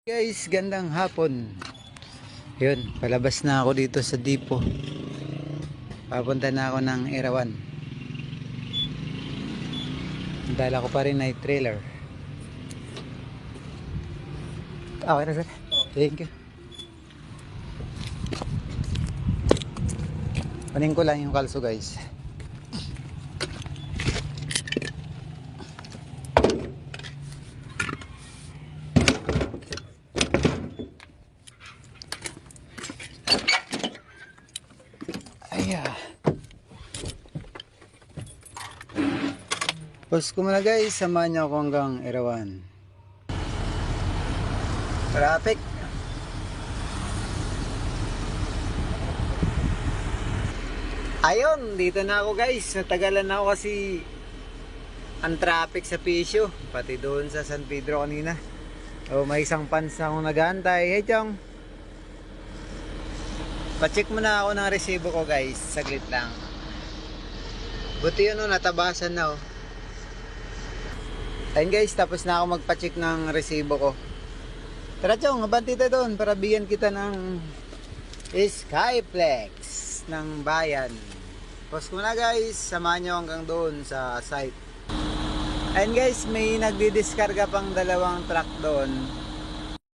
Guys, gandang hapon. Yun, palabas na ako dito sa Dipo. Papunta na ako ng Erawan. Dala ko pa rin ay trailer. Okay na sir. Thank you. Paning ko lang yung kalso guys. Post ko muna guys, samahan niyo ako hanggang Erawan. Traffic. Ayun, dito na ako guys. Natagalan na ako kasi ang traffic sa Pisio. Pati doon sa San Pedro kanina. Oh, may isang pans na akong nag-aantay. Hey Chong, pa-check muna ako ng resibo ko guys. Saglit lang. Buti yun, natabasan na oh. Ayun guys, tapos na ako magpa-check ng resibo ko. Tara Chong, abanti tayo doon para bigyan kita ng Skyflex ng bayan. Post ko na guys, samahan nyo hanggang doon sa site. Ayun guys, may nagdidiskarga pang dalawang truck doon.